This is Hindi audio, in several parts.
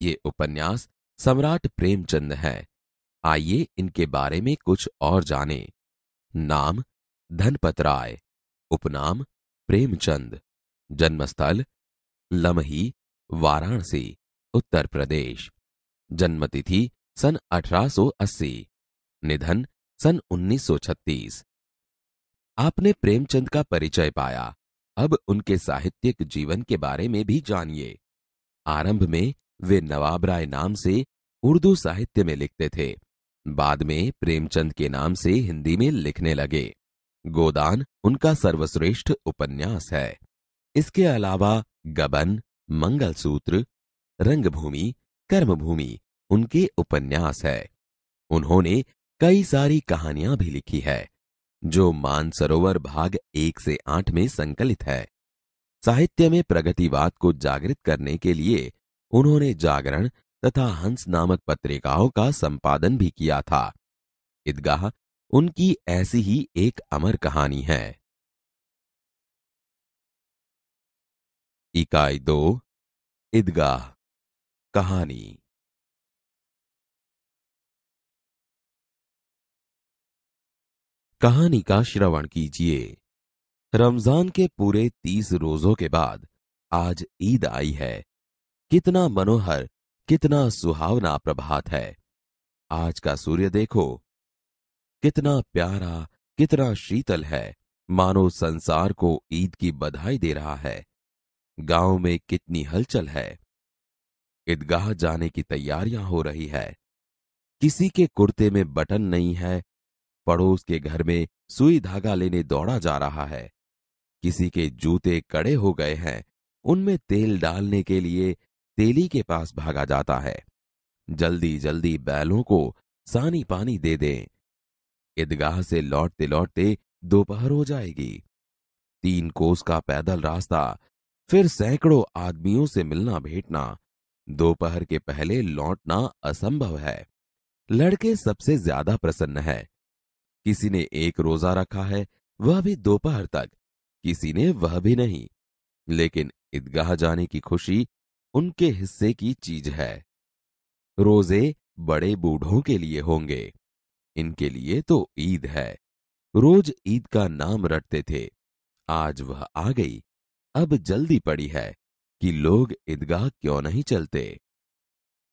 ये उपन्यास सम्राट प्रेमचंद है। आइए इनके बारे में कुछ और जानें। नाम धनपत राय, उपनाम प्रेमचंद, जन्मस्थल लमही, वाराणसी, उत्तर प्रदेश, जन्मतिथि सन 1880, निधन सन 1936। आपने प्रेमचंद का परिचय पाया, अब उनके साहित्यिक जीवन के बारे में भी जानिए। आरंभ में वे नवाब राय नाम से उर्दू साहित्य में लिखते थे। बाद में प्रेमचंद के नाम से हिंदी में लिखने लगे। गोदान उनका सर्वश्रेष्ठ उपन्यास है। इसके अलावा गबन, मंगलसूत्र, रंगभूमि, कर्मभूमि उनके उपन्यास है। उन्होंने कई सारी कहानियां भी लिखी है, जो मानसरोवर भाग 1 से 8 में संकलित है। साहित्य में प्रगतिवाद को जागृत करने के लिए उन्होंने जागरण तथा हंस नामक पत्रिकाओं का संपादन भी किया था। ईदगाह उनकी ऐसी ही एक अमर कहानी है। इकाई 2, ईदगाह कहानी। कहानी का श्रवण कीजिए। रमजान के पूरे 30 रोजों के बाद आज ईद आई है। कितना मनोहर, कितना सुहावना प्रभात है। आज का सूर्य देखो, कितना प्यारा, कितना शीतल है, मानो संसार को ईद की बधाई दे रहा है। गांव में कितनी हलचल है। ईदगाह जाने की तैयारियां हो रही है। किसी के कुर्ते में बटन नहीं है, पड़ोस के घर में सुई धागा लेने दौड़ा जा रहा है। किसी के जूते कड़े हो गए हैं, उनमें तेल डालने के लिए तेली के पास भागा जाता है। जल्दी जल्दी बैलों को सानी पानी दे दें। ईदगाह से लौटते लौटते दोपहर हो जाएगी। 3 कोस का पैदल रास्ता, फिर सैकड़ों आदमियों से मिलना भेंटना। दोपहर के पहले लौटना असंभव है। लड़के सबसे ज्यादा प्रसन्न है। किसी ने एक रोजा रखा है, वह भी दोपहर तक, किसी ने वह भी नहीं। लेकिन ईदगाह जाने की खुशी उनके हिस्से की चीज है। रोजे बड़े बूढ़ों के लिए होंगे, इनके लिए तो ईद है। रोज ईद का नाम रटते थे, आज वह आ गई। अब जल्दी पड़ी है कि लोग ईदगाह क्यों नहीं चलते।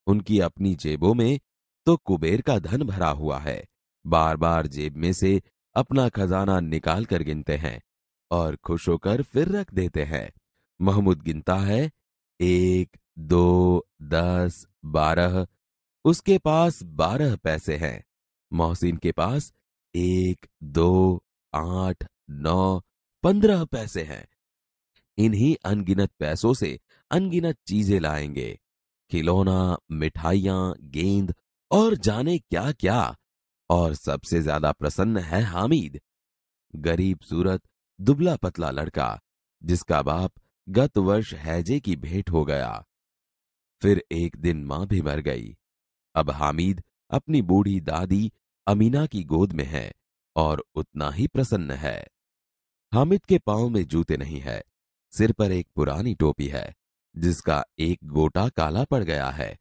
उनकी अपनी जेबों में तो कुबेर का धन भरा हुआ है। बार बार जेब में से अपना खजाना निकाल कर गिनते हैं और खुश होकर फिर रख देते हैं। महमूद गिनता है, 1, 2, 10, 12। उसके पास 12 पैसे हैं। मोहसिन के पास 1, 2, 8, 9, 15 पैसे हैं। इन्हीं अनगिनत पैसों से अनगिनत चीजें लाएंगे। खिलौना, मिठाइयां, गेंद और जाने क्या क्या। और सबसे ज्यादा प्रसन्न है हामिद, गरीब सूरत, दुबला पतला लड़का, जिसका बाप गत वर्ष हैजे की भेंट हो गया। फिर एक दिन मां भी मर गई। अब हामिद अपनी बूढ़ी दादी अमीना की गोद में है और उतना ही प्रसन्न है। हामिद के पांव में जूते नहीं है, सिर पर एक पुरानी टोपी है जिसका एक गोटा काला पड़ गया है।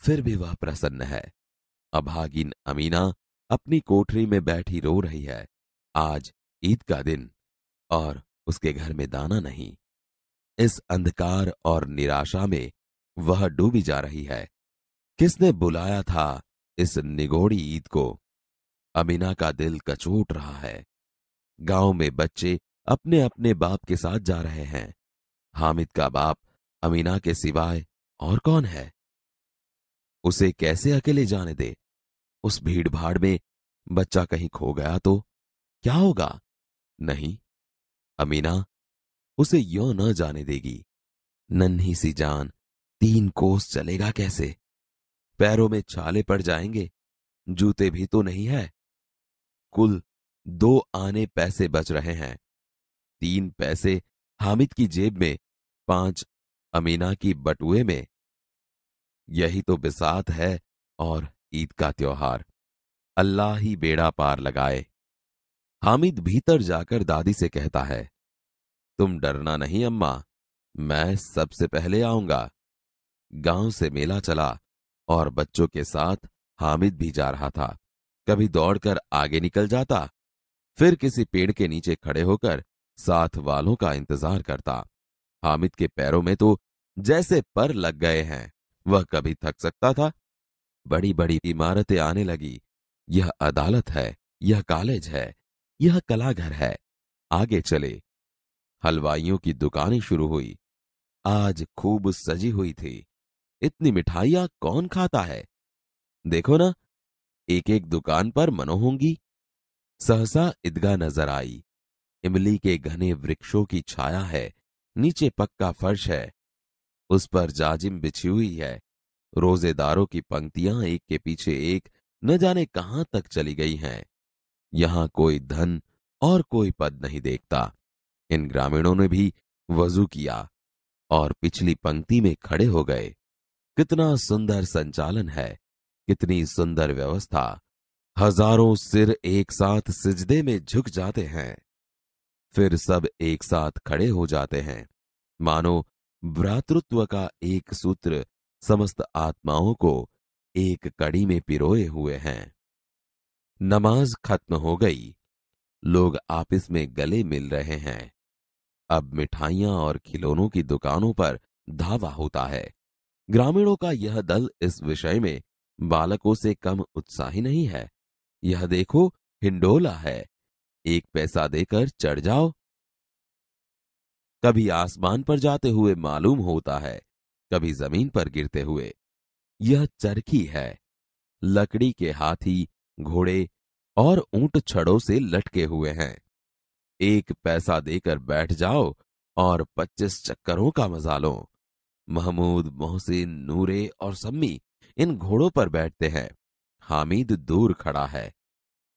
फिर भी वह प्रसन्न है। अभागिन अमीना अपनी कोठरी में बैठी रो रही है। आज ईद का दिन और उसके घर में दाना नहीं। इस अंधकार और निराशा में वह डूबी जा रही है। किसने बुलाया था इस निगोड़ी ईद को? अमीना का दिल कचोट रहा है। गांव में बच्चे अपने अपने बाप के साथ जा रहे हैं। हामिद का बाप अमीना के सिवाय और कौन है? उसे कैसे अकेले जाने दे? उस भीड़ भाड़ में बच्चा कहीं खो गया तो क्या होगा? नहीं, अमीना उसे यों न जाने देगी। नन्ही सी जान 3 कोस चलेगा कैसे? पैरों में छाले पड़ जाएंगे, जूते भी तो नहीं है। कुल 2 आने पैसे बच रहे हैं। 3 पैसे हामिद की जेब में, 5 अमीना की बटुए में। यही तो बिसात है और ईद का त्योहार। अल्लाह ही बेड़ा पार लगाए। हामिद भीतर जाकर दादी से कहता है, तुम डरना नहीं अम्मा, मैं सबसे पहले आऊंगा। गांव से मेला चला और बच्चों के साथ हामिद भी जा रहा था। कभी दौड़कर आगे निकल जाता, फिर किसी पेड़ के नीचे खड़े होकर साथ वालों का इंतजार करता। हामिद के पैरों में तो जैसे पर लग गए हैं। वह कभी थक सकता था। बड़ी बड़ी इमारतें आने लगी। यह अदालत है, यह कॉलेज है, यह कलाघर है। आगे चले। हलवाइयों की दुकानें शुरू हुई। आज खूब सजी हुई थी। इतनी मिठाइयां कौन खाता है? देखो ना, एक एक दुकान पर मनो होंगी। सहसा ईदगाह नजर आई। इमली के घने वृक्षों की छाया है। नीचे पक्का फर्श है, उस पर जाजिम बिछी हुई है। रोजेदारों की पंक्तियां एक के पीछे एक न जाने कहां तक चली गई हैं। यहां कोई धन और कोई पद नहीं देखता। इन ग्रामीणों ने भी वजू किया और पिछली पंक्ति में खड़े हो गए। कितना सुंदर संचालन है, कितनी सुंदर व्यवस्था। हजारों सिर एक साथ सिजदे में झुक जाते हैं, फिर सब एक साथ खड़े हो जाते हैं, मानो भ्रातृत्व का एक सूत्र समस्त आत्माओं को एक कड़ी में पिरोए हुए हैं। नमाज खत्म हो गई। लोग आपस में गले मिल रहे हैं। अब मिठाइयां और खिलौनों की दुकानों पर धावा होता है। ग्रामीणों का यह दल इस विषय में बालकों से कम उत्साही नहीं है। यह देखो, हिंडोला है, 1 पैसा देकर चढ़ जाओ। कभी आसमान पर जाते हुए मालूम होता है, कभी जमीन पर गिरते हुए। यह चरखी है। लकड़ी के हाथी, घोड़े और ऊंट छड़ों से लटके हुए हैं। 1 पैसा देकर बैठ जाओ और 25 चक्करों का मजा लो। महमूद, मोहसिन, नूरे और सम्मी इन घोड़ों पर बैठते हैं। हामिद दूर खड़ा है।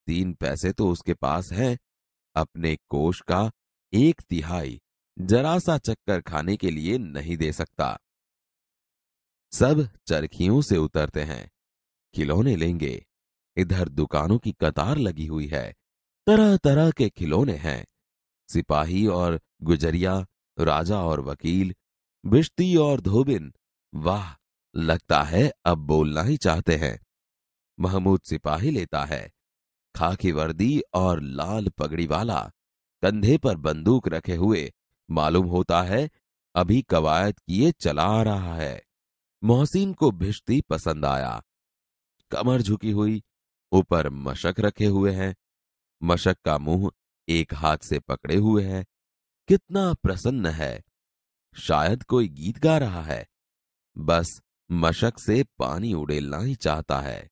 3 पैसे तो उसके पास हैं। अपने कोष का 1/3 जरा सा चक्कर खाने के लिए नहीं दे सकता। सब चरखियों से उतरते हैं। खिलौने लेंगे। इधर दुकानों की कतार लगी हुई है। तरह तरह के खिलौने हैं। सिपाही और गुजरिया, राजा और वकील, बिश्ती और धोबिन। वाह, लगता है अब बोलना ही चाहते हैं। महमूद सिपाही लेता है, खाकी वर्दी और लाल पगड़ी वाला, कंधे पर बंदूक रखे हुए। मालूम होता है अभी कवायद किए चला आ रहा है। मोहसिन को भिश्ती पसंद आया। कमर झुकी हुई, ऊपर मशक रखे हुए हैं। मशक का मुंह एक हाथ से पकड़े हुए है। कितना प्रसन्न है, शायद कोई गीत गा रहा है। बस मशक से पानी उड़ेलना ही चाहता है।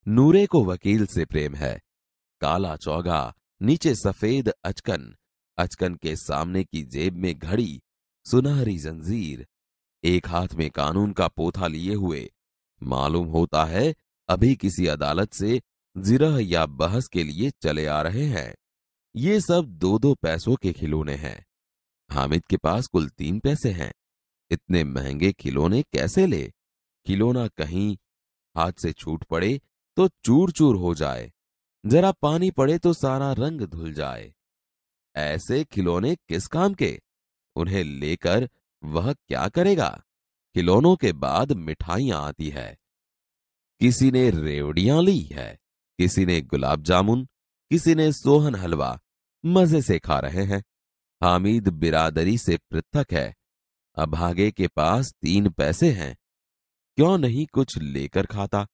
नूरे को वकील से प्रेम है। काला चौगा, नीचे सफेद अचकन, अचकन के सामने की जेब में घड़ी, सुनहरी जंजीर, एक हाथ में कानून का पोथा लिए हुए। मालूम होता है अभी किसी अदालत से जिरह या बहस के लिए चले आ रहे हैं। ये सब 2-2 पैसों के खिलौने हैं। हामिद के पास कुल 3 पैसे हैं। इतने महंगे खिलौने कैसे ले? खिलौना कहीं हाथ से छूट पड़े तो चूर चूर हो जाए, जरा पानी पड़े तो सारा रंग धुल जाए। ऐसे खिलौने किस काम के? उन्हें लेकर वह क्या करेगा? खिलौनों के बाद मिठाइयां आती है। किसी ने रेवड़ियां ली है, किसी ने गुलाब जामुन, किसी ने सोहन हलवा। मजे से खा रहे हैं। हामिद बिरादरी से पृथक है। अभागे के पास 3 पैसे हैं। क्यों नहीं कुछ लेकर खाता?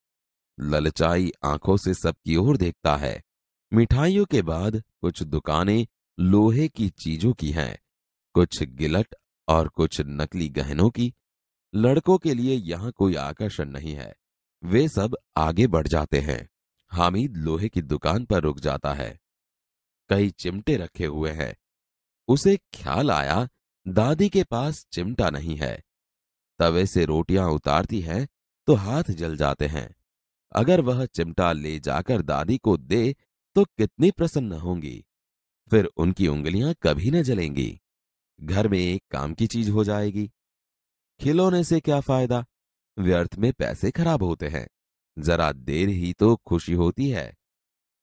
ललचाई आंखों से सबकी ओर देखता है। मिठाइयों के बाद कुछ दुकानें लोहे की चीजों की हैं, कुछ गिलट और कुछ नकली गहनों की। लड़कों के लिए यहां कोई आकर्षण नहीं है। वे सब आगे बढ़ जाते हैं। हामिद लोहे की दुकान पर रुक जाता है। कई चिमटे रखे हुए हैं। उसे ख्याल आया दादी के पास चिमटा नहीं है। तवे से रोटियां उतारती है तो हाथ जल जाते हैं। अगर वह चिमटा ले जाकर दादी को दे तो कितनी प्रसन्न होंगी। फिर उनकी उंगलियां कभी न जलेंगी। घर में एक काम की चीज हो जाएगी। खिलौने से क्या फायदा? व्यर्थ में पैसे खराब होते हैं। जरा देर ही तो खुशी होती है।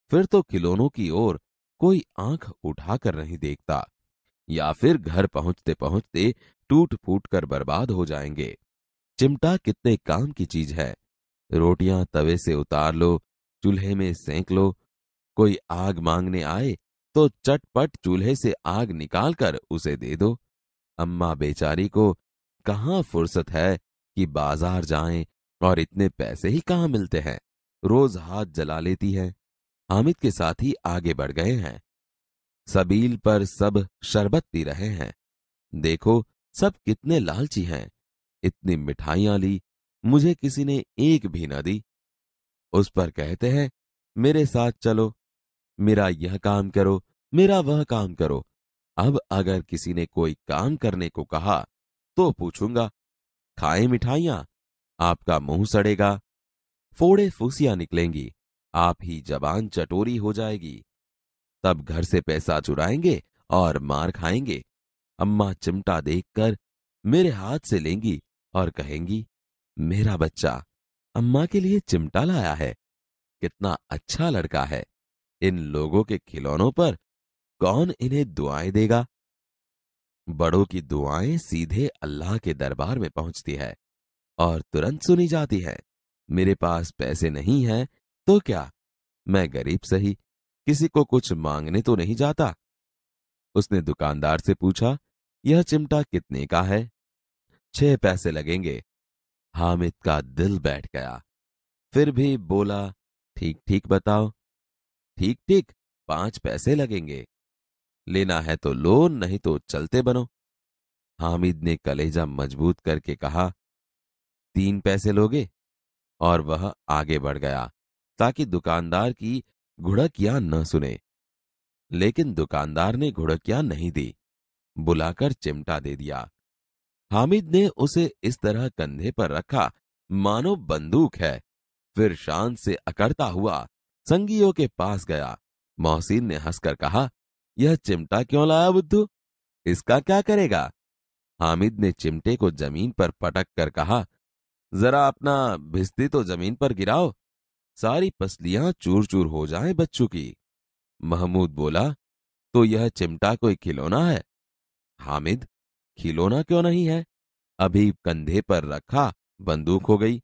फिर तो खिलौनों की ओर कोई आंख उठाकर नहीं देखता, या फिर घर पहुंचते पहुंचते टूट फूट कर बर्बाद हो जाएंगे। चिमटा कितने काम की चीज है। रोटियां तवे से उतार लो, चूल्हे में सेंक लो। कोई आग मांगने आए तो चटपट चूल्हे से आग निकालकर उसे दे दो। अम्मा बेचारी को कहाँ फुर्सत है कि बाजार जाएं, और इतने पैसे ही कहाँ मिलते हैं। रोज हाथ जला लेती है। हामिद के साथी आगे बढ़ गए हैं। सबील पर सब शरबत पी रहे हैं। देखो सब कितने लालची हैं। इतनी मिठाइयां ली, मुझे किसी ने एक भी न दी। उस पर कहते हैं मेरे साथ चलो, मेरा यह काम करो, मेरा वह काम करो। अब अगर किसी ने कोई काम करने को कहा तो पूछूंगा, खाए मिठाइयां, आपका मुंह सड़ेगा, फोड़े फूसियां निकलेंगी, आप ही जबान चटोरी हो जाएगी। तब घर से पैसा चुराएंगे और मार खाएंगे। अम्मा चिमटा देखकर मेरे हाथ से लेंगी और कहेंगी, मेरा बच्चा अम्मा के लिए चिमटा लाया है, कितना अच्छा लड़का है। इन लोगों के खिलौनों पर कौन इन्हें दुआएं देगा। बड़ों की दुआएं सीधे अल्लाह के दरबार में पहुंचती है और तुरंत सुनी जाती है। मेरे पास पैसे नहीं हैं तो क्या, मैं गरीब सही, किसी को कुछ मांगने तो नहीं जाता। उसने दुकानदार से पूछा, यह चिमटा कितने का है? 6 पैसे लगेंगे। हामिद का दिल बैठ गया। फिर भी बोला, ठीक ठीक बताओ। ठीक ठीक 5 पैसे लगेंगे। लेना है तो लो, नहीं तो चलते बनो। हामिद ने कलेजा मजबूत करके कहा, 3 पैसे लोगे? और वह आगे बढ़ गया ताकि दुकानदार की घुड़कियां न सुने। लेकिन दुकानदार ने घुड़कियां नहीं दी, बुलाकर चिमटा दे दिया। हामिद ने उसे इस तरह कंधे पर रखा मानो बंदूक है। फिर शान से अकड़ता हुआ संगियों के पास गया। मोहसिन ने हंसकर कहा, यह चिमटा क्यों लाया बुद्धू, इसका क्या करेगा? हामिद ने चिमटे को जमीन पर पटक कर कहा, जरा अपना भिस्ती तो जमीन पर गिराओ, सारी पसलियां चूर चूर हो जाएं बच्चों की। महमूद बोला, तो यह चिमटा कोई खिलौना है? हामिद, खिलौना क्यों नहीं है, अभी कंधे पर रखा बंदूक हो गई,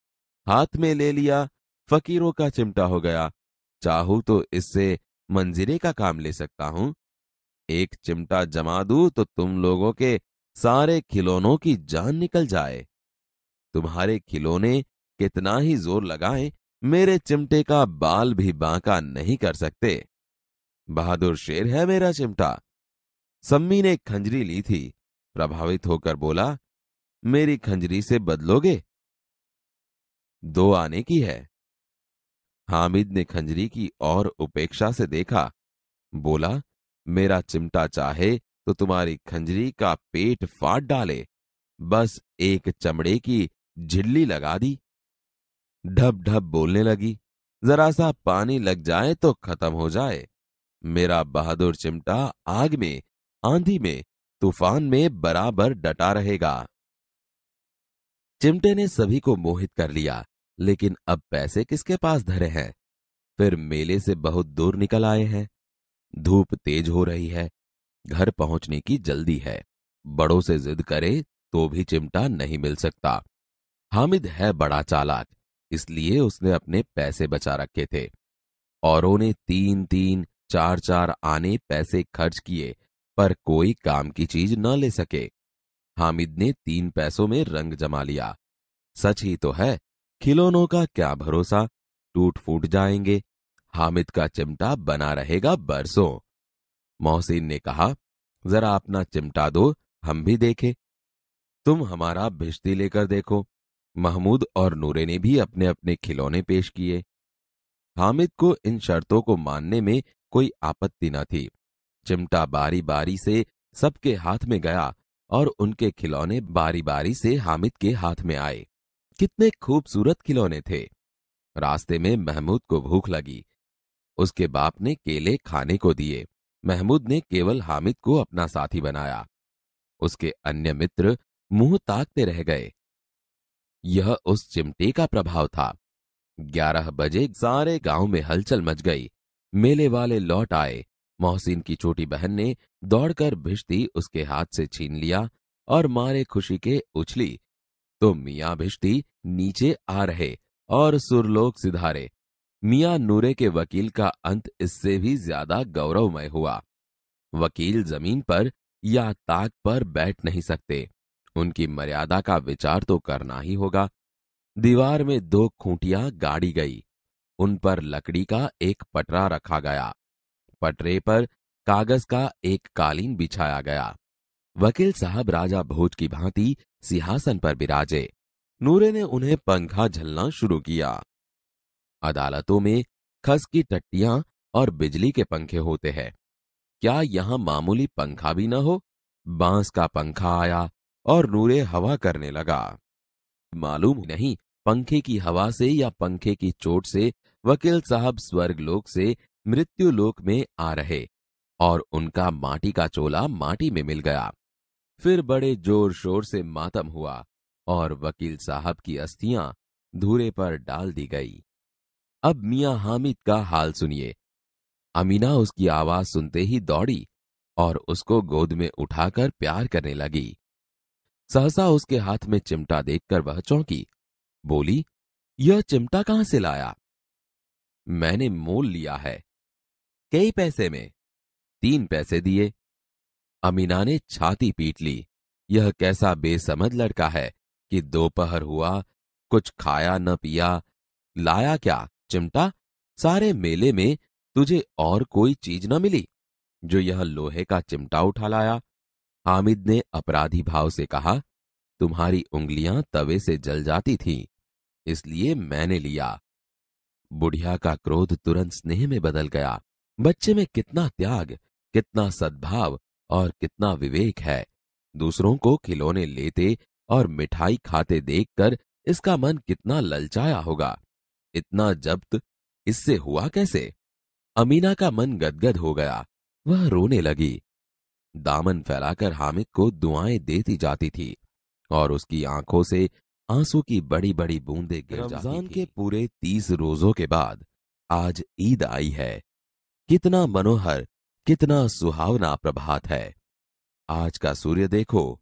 हाथ में ले लिया फकीरों का चिमटा हो गया। चाहूं तो इससे मंजीरे का काम ले सकता हूं। एक चिमटा जमा दूं तो तुम लोगों के सारे खिलौनों की जान निकल जाए। तुम्हारे खिलौने कितना ही जोर लगाएं, मेरे चिमटे का बाल भी बांका नहीं कर सकते। बहादुर शेर है मेरा चिमटा। सम्मी ने खंजरी ली थी, प्रभावित होकर बोला, मेरी खंजरी से बदलोगे? 2 आने की है। हामिद ने खंजरी की और उपेक्षा से देखा, बोला, मेरा चिमटा चाहे तो तुम्हारी खंजरी का पेट फाड़ डाले, बस एक चमड़े की झिल्ली लगा दी। ढब ढब बोलने लगी, जरा सा पानी लग जाए तो खत्म हो जाए। मेरा बहादुर चिमटा आग में, आंधी में, तूफान में बराबर डटा रहेगा। चिमटे ने सभी को मोहित कर लिया, लेकिन अब पैसे किसके पास धरे हैं। फिर मेले से बहुत दूर निकल आए हैं। धूप तेज हो रही है, घर पहुंचने की जल्दी है। बड़ों से जिद करे तो भी चिमटा नहीं मिल सकता। हामिद है बड़ा चालाक, इसलिए उसने अपने पैसे बचा रखे थे। औरों ने 3-3, 4-4 आने पैसे खर्च किए, पर कोई काम की चीज न ले सके। हामिद ने 3 पैसों में रंग जमा लिया। सच ही तो है, खिलौनों का क्या भरोसा, टूट फूट जाएंगे। हामिद का चिमटा बना रहेगा बरसों। मोहसिन ने कहा, जरा अपना चिमटा दो, हम भी देखें। तुम हमारा भिश्ती लेकर देखो। महमूद और नूरे ने भी अपने अपने खिलौने पेश किए। हामिद को इन शर्तों को मानने में कोई आपत्ति न थी। चिमटा बारी बारी से सबके हाथ में गया और उनके खिलौने बारी बारी से हामिद के हाथ में आए। कितने खूबसूरत खिलौने थे। रास्ते में महमूद को भूख लगी। उसके बाप ने केले खाने को दिए। महमूद ने केवल हामिद को अपना साथी बनाया। उसके अन्य मित्र मुंह ताकते रह गए। यह उस चिमटे का प्रभाव था। 11 बजे सारे गांव में हलचल मच गई। मेले वाले लौट आए। मोहसिन की छोटी बहन ने दौड़कर भिश्ती उसके हाथ से छीन लिया और मारे खुशी के उछली तो मियाँ भिश्ती नीचे आ रहे और सुरलोक सिधारे। मियाँ नूरे के वकील का अंत इससे भी ज्यादा गौरवमय हुआ। वकील जमीन पर या ताक पर बैठ नहीं सकते, उनकी मर्यादा का विचार तो करना ही होगा। दीवार में 2 खूंटियां गाड़ी गई, उन पर लकड़ी का एक पटरा रखा गया। पटरे पर कागज का एक कालीन बिछाया गया। वकील साहब राजा भोज की भांति सिंहासन पर विराजे। नूरे ने उन्हें पंखा झलना शुरू किया। अदालतों में खस की टट्टियां और बिजली के पंखे होते हैं, क्या यहां मामूली पंखा भी न हो? बांस का पंखा आया और नूरे हवा करने लगा। मालूम नहीं पंखे की हवा से या पंखे की चोट से वकील साहब स्वर्गलोक से मृत्युलोक में आ रहे और उनका माटी का चोला माटी में मिल गया। फिर बड़े जोर शोर से मातम हुआ और वकील साहब की अस्थियां धूरे पर डाल दी गई। अब मियां हामिद का हाल सुनिए। अमीना उसकी आवाज सुनते ही दौड़ी और उसको गोद में उठाकर प्यार करने लगी। सहसा उसके हाथ में चिमटा देखकर वह चौंकी। बोली, यह चिमटा कहां से लाया? मैंने मोल लिया है। कई पैसे में? 3 पैसे दिए। अमीना ने छाती पीट ली। यह कैसा बेसमझ लड़का है कि दोपहर हुआ, कुछ खाया न पिया, लाया क्या? चिमटा? सारे मेले में तुझे और कोई चीज न मिली जो यह लोहे का चिमटा उठा लाया? हामिद ने अपराधी भाव से कहा, तुम्हारी उंगलियां तवे से जल जाती थीं, इसलिए मैंने लिया। बुढ़िया का क्रोध तुरंत स्नेह में बदल गया। बच्चे में कितना त्याग, कितना सद्भाव और कितना विवेक है। दूसरों को खिलौने लेते और मिठाई खाते देखकर इसका मन कितना ललचाया होगा। इतना जब्त इससे हुआ कैसे? अमीना का मन गदगद हो गया। वह रोने लगी। दामन फैलाकर हामिद को दुआएं देती जाती थी और उसकी आंखों से आंसू की बड़ी बड़ी बूंदें गिर जाती थीं। रमजान के पूरे 30 रोजों के बाद आज ईद आई है। कितना मनोहर, कितना सुहावना प्रभात है। आज का सूर्य देखो,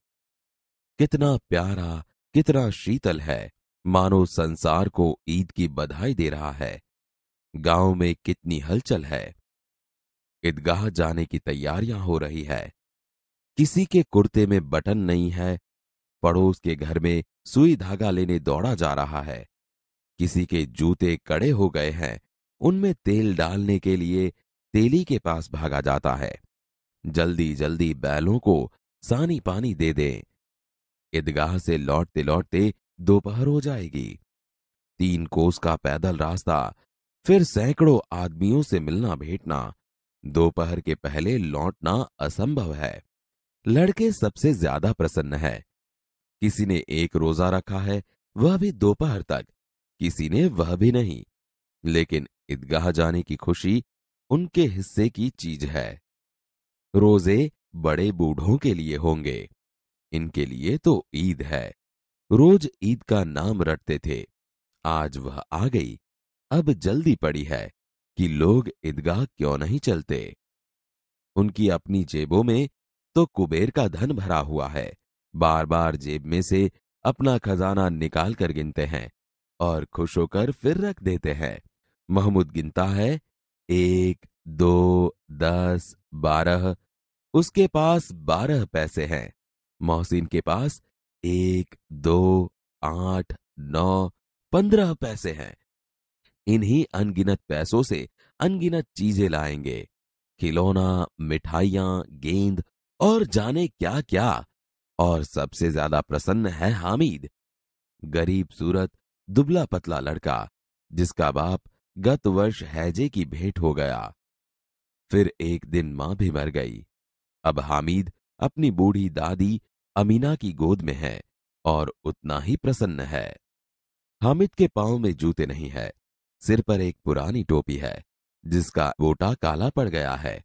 कितना प्यारा, कितना शीतल है, मानो संसार को ईद की बधाई दे रहा है। गांव में कितनी हलचल है। ईदगाह जाने की तैयारियां हो रही है। किसी के कुर्ते में बटन नहीं है, पड़ोस के घर में सुई धागा लेने दौड़ा जा रहा है। किसी के जूते कड़े हो गए हैं, उनमें तेल डालने के लिए तेली के पास भागा जाता है। जल्दी जल्दी बैलों को सानी पानी दे दें। ईदगाह से लौटते लौटते दोपहर हो जाएगी। 3 कोस का पैदल रास्ता, फिर सैकड़ों आदमियों से मिलना भेंटना। दोपहर के पहले लौटना असंभव है। लड़के सबसे ज्यादा प्रसन्न है। किसी ने 1 रोजा रखा है, वह भी दोपहर तक, किसी ने वह भी नहीं। लेकिन ईदगाह जाने की खुशी उनके हिस्से की चीज है। रोजे बड़े बूढ़ों के लिए होंगे, इनके लिए तो ईद है। रोज ईद का नाम रटते थे, आज वह आ गई। अब जल्दी पड़ी है कि लोग ईदगाह क्यों नहीं चलते। उनकी अपनी जेबों में तो कुबेर का धन भरा हुआ है। बार बार जेब में से अपना खजाना निकाल कर गिनते हैं और खुश होकर फिर रख देते हैं। महमूद गिनता है, 1, 2, 10, 12। उसके पास 12 पैसे हैं। मोहसिन के पास 1, 2, 8, 9, 15 पैसे हैं। इन्हीं अनगिनत पैसों से अनगिनत चीजें लाएंगे, खिलौना, मिठाइयां, गेंद और जाने क्या क्या। और सबसे ज्यादा प्रसन्न है हामिद, गरीब सूरत, दुबला पतला लड़का, जिसका बाप गत वर्ष हैजे की भेंट हो गया। फिर एक दिन मां भी मर गई। अब हामिद अपनी बूढ़ी दादी अमीना की गोद में है और उतना ही प्रसन्न है। हामिद के पांव में जूते नहीं है, सिर पर एक पुरानी टोपी है जिसका गोटा काला पड़ गया है,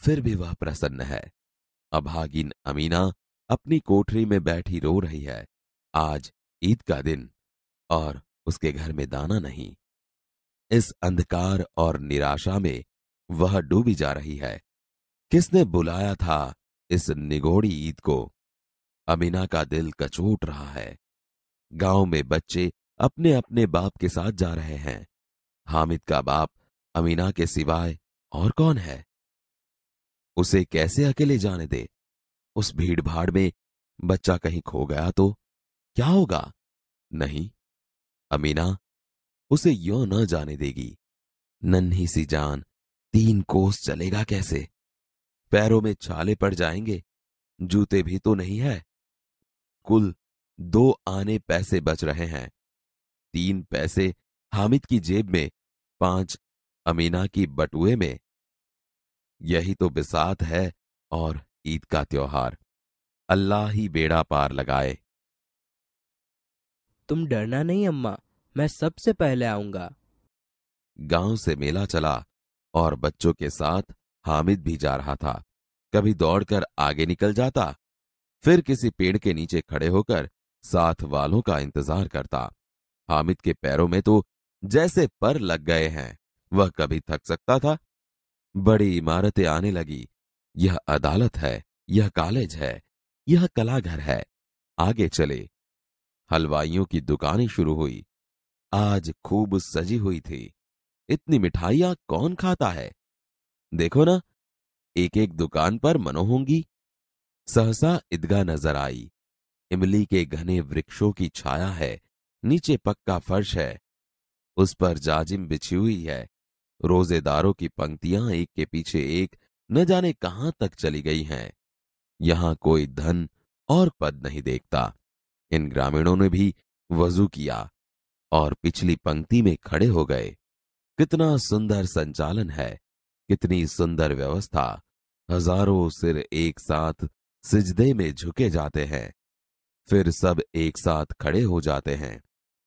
फिर भी वह प्रसन्न है। अभागिन अमीना अपनी कोठरी में बैठी रो रही है। आज ईद का दिन और उसके घर में दाना नहीं। इस अंधकार और निराशा में वह डूबी जा रही है। किसने बुलाया था इस निगोड़ी ईद को? अमीना का दिल कचोट रहा है। गांव में बच्चे अपने अपने बाप के साथ जा रहे हैं। हामिद का बाप अमीना के सिवाय और कौन है? उसे कैसे अकेले जाने दे? उस भीड़ भाड़ में बच्चा कहीं खो गया तो क्या होगा? नहीं, अमीना उसे यों न जाने देगी। नन्ही सी जान 3 कोस चलेगा कैसे? पैरों में छाले पड़ जाएंगे, जूते भी तो नहीं है। कुल 2 आने पैसे बच रहे हैं। 3 पैसे हामिद की जेब में, 5 अमीना की बटुए में। यही तो बिसात है और ईद का त्योहार। अल्लाह ही बेड़ा पार लगाए। तुम डरना नहीं अम्मा, मैं सबसे पहले आऊंगा। गांव से मेला चला और बच्चों के साथ हामिद भी जा रहा था। कभी दौड़कर आगे निकल जाता, फिर किसी पेड़ के नीचे खड़े होकर साथ वालों का इंतजार करता। हामिद के पैरों में तो जैसे पर लग गए हैं। वह कभी थक सकता था। बड़ी इमारतें आने लगी। यह अदालत है, यह कॉलेज है, यह कलाघर है। आगे चले। हलवाइयों की दुकानें शुरू हुई। आज खूब सजी हुई थी। इतनी मिठाइयां कौन खाता है? देखो ना, एक एक दुकान पर मनो होंगी। सहसा ईदगाह नजर आई। इमली के घने वृक्षों की छाया है। नीचे पक्का फर्श है, उस पर जाजिम बिछी हुई है। रोजेदारों की पंक्तियां एक के पीछे एक न जाने कहां तक चली गई हैं। यहां कोई धन और पद नहीं देखता। इन ग्रामीणों ने भी वजू किया और पिछली पंक्ति में खड़े हो गए। कितना सुंदर संचालन है, कितनी सुंदर व्यवस्था। हजारों सिर एक साथ सिजदे में झुके जाते हैं, फिर सब एक साथ खड़े हो जाते हैं,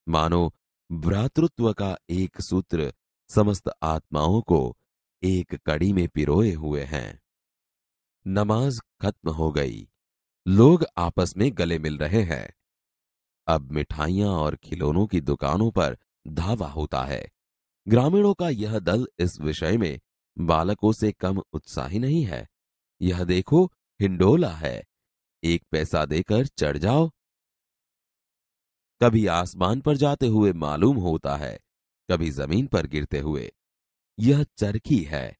मानो भ्रातृत्व का एक सूत्र समस्त आत्माओं को एक कड़ी में पिरोए हुए हैं। नमाज खत्म हो गई। लोग आपस में गले मिल रहे हैं। अब मिठाइयां और खिलौनों की दुकानों पर धावा होता है। ग्रामीणों का यह दल इस विषय में बालकों से कम उत्साही नहीं है। यह देखो, हिंडोला है, 1 पैसा देकर चढ़ जाओ। कभी आसमान पर जाते हुए मालूम होता है, कभी जमीन पर गिरते हुए। यह चरखी है।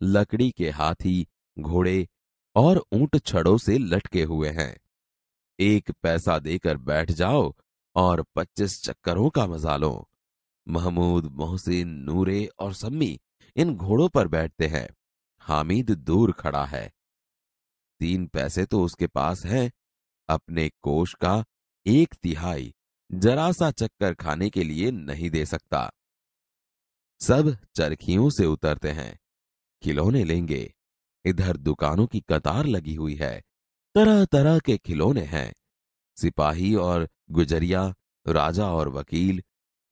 लकड़ी के हाथी, घोड़े और ऊंट छड़ों से लटके हुए हैं। 1 पैसा देकर बैठ जाओ और 25 चक्करों का मजा लो। महमूद, मोहसिन, नूरे और सम्मी इन घोड़ों पर बैठते हैं। हामिद दूर खड़ा है। 3 पैसे तो उसके पास हैं। अपने कोष का 1/3 जरा सा चक्कर खाने के लिए नहीं दे सकता। सब चरखियों से उतरते हैं। खिलौने लेंगे। इधर दुकानों की कतार लगी हुई है। तरह तरह के खिलौने हैं। सिपाही और गुजरिया, राजा और वकील,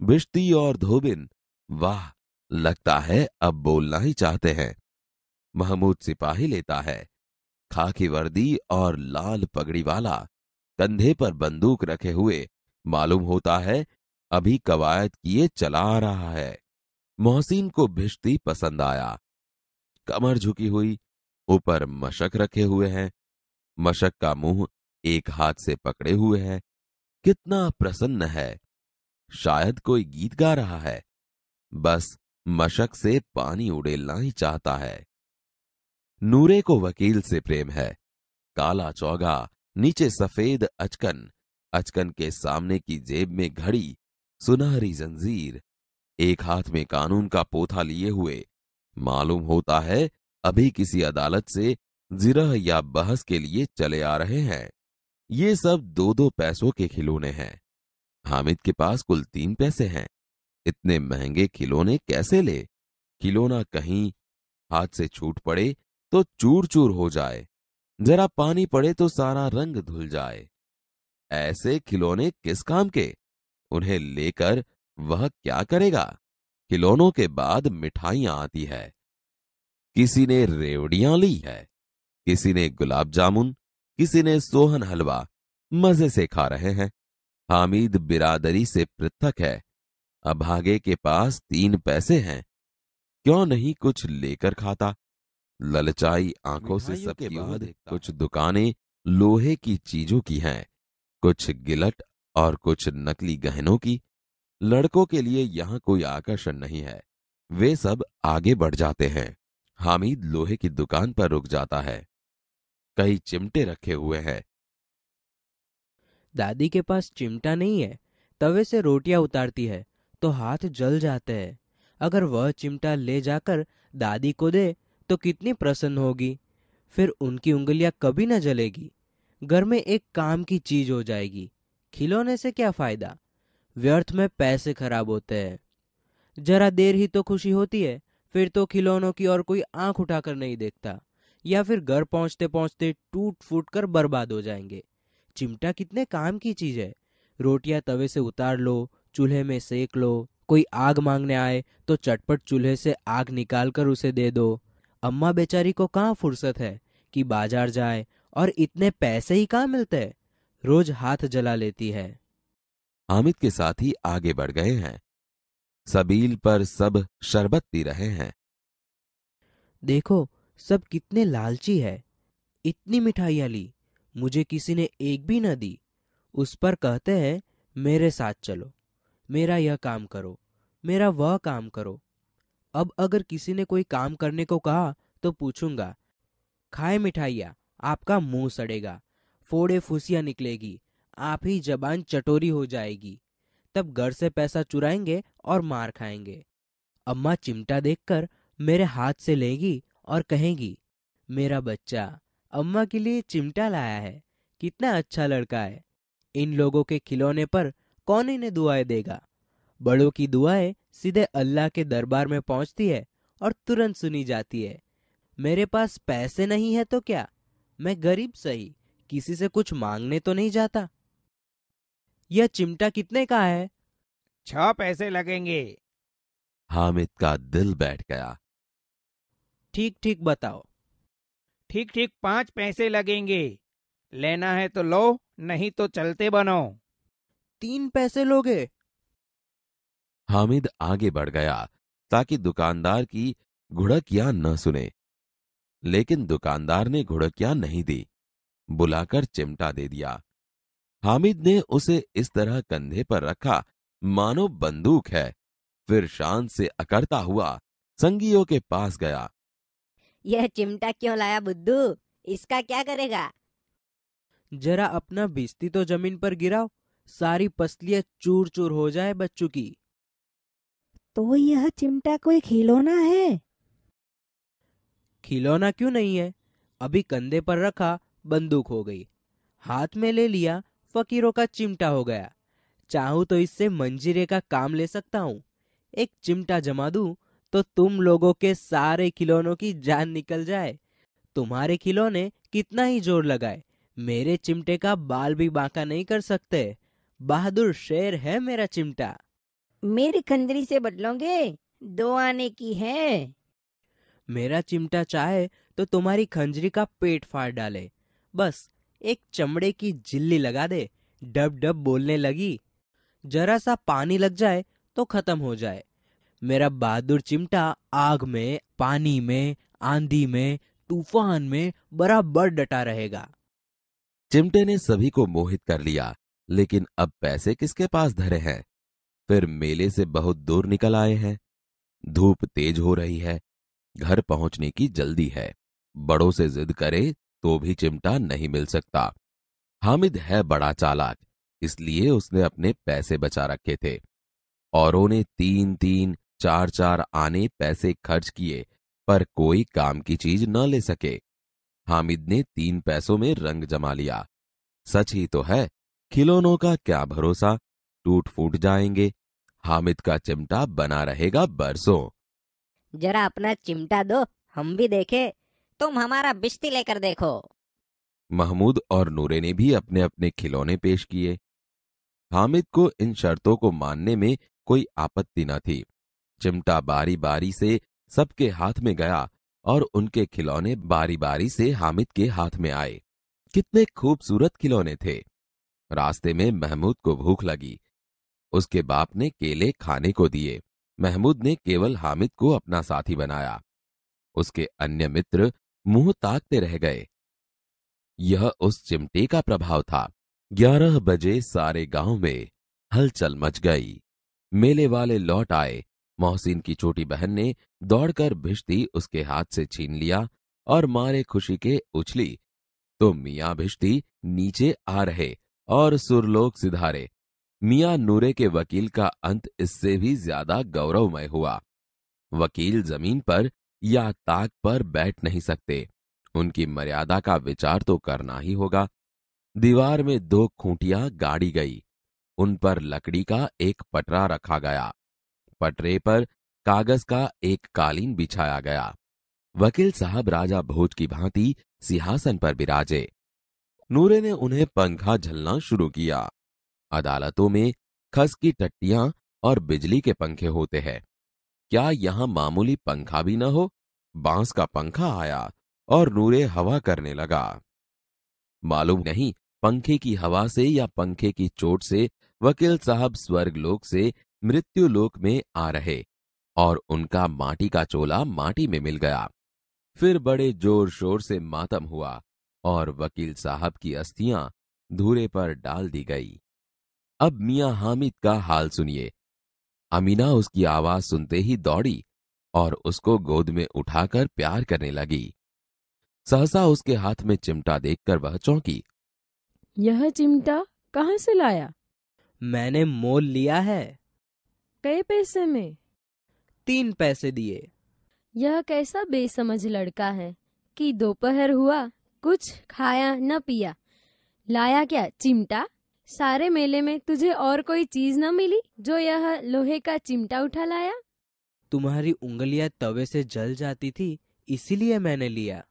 बिश्ती और धोबिन। वाह, लगता है अब बोलना ही चाहते हैं। महमूद सिपाही लेता है, खाकी वर्दी और लाल पगड़ी वाला, कंधे पर बंदूक रखे हुए। मालूम होता है अभी कवायद किए चला आ रहा है। मोहसिन को भिश्ती पसंद आया। कमर झुकी हुई, ऊपर मशक रखे हुए हैं। मशक का मुंह एक हाथ से पकड़े हुए है। कितना प्रसन्न है, शायद कोई गीत गा रहा है। बस मशक से पानी उड़ेलना ही चाहता है। नूरे को वकील से प्रेम है। काला चौगा, नीचे सफेद अचकन, अचकन के सामने की जेब में घड़ी, सुनहरी जंजीर, एक हाथ में कानून का पोथा लिए हुए। मालूम होता है अभी किसी अदालत से जिरह या बहस के लिए चले आ रहे हैं। ये सब 2-2 पैसों के खिलौने हैं। हामिद के पास कुल 3 पैसे हैं। इतने महंगे खिलौने कैसे ले? खिलौना कहीं हाथ से छूट पड़े तो चूर चूर हो जाए, जरा पानी पड़े तो सारा रंग धुल जाए। ऐसे खिलौने किस काम के? उन्हें लेकर वह क्या करेगा? खिलौनों के बाद मिठाइयां आती है। किसी ने रेवड़ियां ली है, किसी ने गुलाब जामुन, किसी ने सोहन हलवा। मजे से खा रहे हैं। हामिद बिरादरी से पृथक है। अभागे के पास 3 पैसे हैं, क्यों नहीं कुछ लेकर खाता? ललचाई आंखों से सबके बाद कुछ दुकानें लोहे की चीजों की हैं, कुछ गिलट और कुछ नकली गहनों की। लड़कों के लिए यहां कोई आकर्षण नहीं है, वे सब आगे बढ़ जाते हैं। हामिद लोहे की दुकान पर रुक जाता है। कई चिमटे रखे हुए हैं। दादी के पास चिमटा नहीं है, तवे से रोटियां उतारती है तो हाथ जल जाते हैं। अगर वह चिमटा ले जाकर दादी को दे तो कितनी प्रसन्न होगी। फिर उनकी उंगलियां कभी न जलेगी। घर में एक काम की चीज हो जाएगी। खिलौने से क्या फायदा, व्यर्थ में पैसे खराब होते हैं। जरा देर ही तो खुशी होती है, फिर तो खिलौनों की और कोई आंख उठाकर नहीं देखता, या फिर घर पहुंचते पहुंचते टूट फूट कर बर्बाद हो जाएंगे। चिमटा कितने काम की चीज है। रोटियां तवे से उतार लो, चूल्हे में सेक लो। कोई आग मांगने आए तो चटपट चूल्हे से आग निकाल कर उसे दे दो। अम्मा बेचारी को कहाँ फुर्सत है कि बाजार जाए, और इतने पैसे ही कहाँ मिलते हैं। रोज हाथ जला लेती है। हामिद के साथी आगे बढ़ गए हैं। सबील पर सब शरबत पी रहे हैं। देखो, सब कितने लालची है। इतनी मिठाइयाँ ली, मुझे किसी ने एक भी न दी। उस पर कहते हैं मेरे साथ चलो, मेरा यह काम करो, मेरा वह काम करो। अब अगर किसी ने कोई काम करने को कहा तो पूछूंगा, खाए मिठाइयाँ, आपका मुंह सड़ेगा, फोड़े फुसियाँ निकलेगी, आप ही जबान चटोरी हो जाएगी। तब घर से पैसा चुराएंगे और मार खाएंगे। अम्मा चिमटा देखकर मेरे हाथ से लेगी और कहेंगी, मेरा बच्चा अम्मा के लिए चिमटा लाया है, कितना अच्छा लड़का है। इन लोगों के खिलौने पर कौन इन्हें दुआएं देगा। बड़ों की दुआएं सीधे अल्लाह के दरबार में पहुंचती है और तुरंत सुनी जाती है। मेरे पास पैसे नहीं है तो क्या, मैं गरीब सही, किसी से कुछ मांगने तो नहीं जाता। यह चिमटा कितने का है? 6 पैसे लगेंगे। हामिद का दिल बैठ गया। ठीक ठीक बताओ। ठीक ठीक 5 पैसे लगेंगे। लेना है तो लो, नहीं तो चलते बनो। 3 पैसे लोगे? हामिद आगे बढ़ गया ताकि दुकानदार की घुड़कियां न सुने, लेकिन दुकानदार ने घुड़कियां नहीं दी, बुलाकर चिमटा दे दिया। हामिद ने उसे इस तरह कंधे पर रखा मानो बंदूक है। फिर शान से अकड़ता हुआ संगियों के पास गया। यह चिमटा क्यों लाया बुद्धू, इसका क्या करेगा? जरा अपना भिस्ती तो जमीन पर गिराओ, सारी पसलियां चूर चूर हो जाए बच्चों की। तो यह चिमटा कोई खिलौना है? खिलौना क्यों नहीं है, अभी कंधे पर रखा बंदूक हो गई, हाथ में ले लिया फकीरों का चिमटा हो गया। चाहूं तो इससे मंजीरे का काम ले सकता हूँ। एक चिमटा जमा दूं तो तुम लोगों के सारे खिलौनों की जान निकल जाए। तुम्हारे खिलौने कितना ही जोर लगाए, मेरे चिमटे का बाल भी बांका नहीं कर सकते। बहादुर शेर है मेरा चिमटा। मेरी खंजरी से बदलोगे? 2 आने की है। मेरा चिमटा चाहे तो तुम्हारी खंजरी का पेट फाड़ डाले, बस एक चमड़े की झिल्ली लगा दे, डब डब बोलने लगी, जरा सा पानी लग जाए तो खत्म हो जाए। मेरा बहादुर चिमटा आग में, पानी में, आंधी में, तूफान में बराबर डटा रहेगा। चिमटे ने सभी को मोहित कर लिया, लेकिन अब पैसे किसके पास धरे हैं। फिर मेले से बहुत दूर निकल आए हैं। धूप तेज हो रही है, घर पहुंचने की जल्दी है। बड़ों से जिद करे तो भी चिमटा नहीं मिल सकता। हामिद है बड़ा चालाक, इसलिए उसने अपने पैसे बचा रखे थे। औरों ने 3-3, 4-4 आने पैसे खर्च किए, पर कोई काम की चीज न ले सके। हामिद ने 3 पैसों में रंग जमा लिया। सच ही तो है, खिलौनों का क्या भरोसा, टूट फूट जाएंगे। हामिद का चिमटा बना रहेगा बरसों। जरा अपना चिमटा दो, हम भी देखे। तुम हमारा बिस्ती लेकर देखो। महमूद और नूरे ने भी अपने अपने खिलौने पेश किए। हामिद को इन शर्तों को मानने में कोई आपत्ति न थी। चिमटा बारी बारी से सबके हाथ में गया और उनके खिलौने बारी बारी से हामिद के हाथ में आए। कितने खूबसूरत खिलौने थे। रास्ते में महमूद को भूख लगी। उसके बाप ने केले खाने को दिए। महमूद ने केवल हामिद को अपना साथी बनाया। उसके अन्य मित्र मुंह ताकते रह गए। यह उस चिमटे का प्रभाव था। 11 बजे सारे गांव में हलचल मच गई। मेले वाले लौट आए। मोहसिन की छोटी बहन ने दौड़कर भिश्ती उसके हाथ से छीन लिया और मारे खुशी के उछली तो मियाँ भिश्ती नीचे आ रहे और सुरलोक सिधारे। मियाँ नूरे के वकील का अंत इससे भी ज्यादा गौरवमय हुआ। वकील जमीन पर या ताक पर बैठ नहीं सकते, उनकी मर्यादा का विचार तो करना ही होगा। दीवार में 2 खूंटियां गाड़ी गई, उन पर लकड़ी का एक पटरा रखा गया। पटरे पर कागज का एक कालीन बिछाया गया। वकील साहब राजा भोज की भांति सिंहासन पर बिराजे। नूरे ने उन्हें पंखा झलना शुरू किया। अदालतों में खस की टट्टियां और बिजली के पंखे होते हैं, क्या यहां मामूली पंखा भी न हो? बांस का पंखा आया और नूरे हवा करने लगा। मालूम नहीं पंखे की हवा से या पंखे की चोट से वकील साहब स्वर्गलोक से मृत्युलोक में आ रहे और उनका माटी का चोला माटी में मिल गया। फिर बड़े जोर शोर से मातम हुआ और वकील साहब की अस्थियां धूरे पर डाल दी गई। अब मियां हामिद का हाल सुनिए। अमीना उसकी आवाज सुनते ही दौड़ी और उसको गोद में उठाकर प्यार करने लगी। सहसा उसके हाथ में चिमटा देखकर वह चौंकी। यह चिमटा कहाँ से लाया? मैंने मोल लिया है। कई पैसे में? 3 पैसे दिए। यह कैसा बेसमझ लड़का है कि दोपहर हुआ कुछ खाया न पिया, लाया क्या चिमटा? सारे मेले में तुझे और कोई चीज न मिली जो यह लोहे का चिमटा उठा लाया? तुम्हारी उंगलियां तवे से जल जाती थी, इसीलिए मैंने लिया।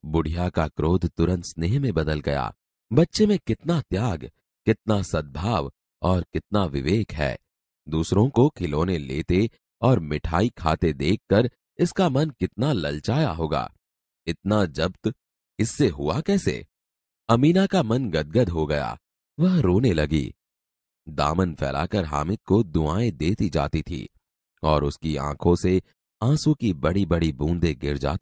बुढ़िया का क्रोध तुरंत स्नेह में बदल गया। बच्चे में कितना त्याग, कितना सद्भाव और कितना विवेक है। दूसरों को खिलौने लेते और मिठाई खाते देखकर इसका मन कितना ललचाया होगा। इतना जब्त इससे हुआ कैसे? अमीना का मन गदगद हो गया, वह रोने लगी। दामन फैलाकर हामिद को दुआएं देती जाती थी और उसकी आंखों से आंसू की बड़ी बड़ी बूंदें गिर जाती।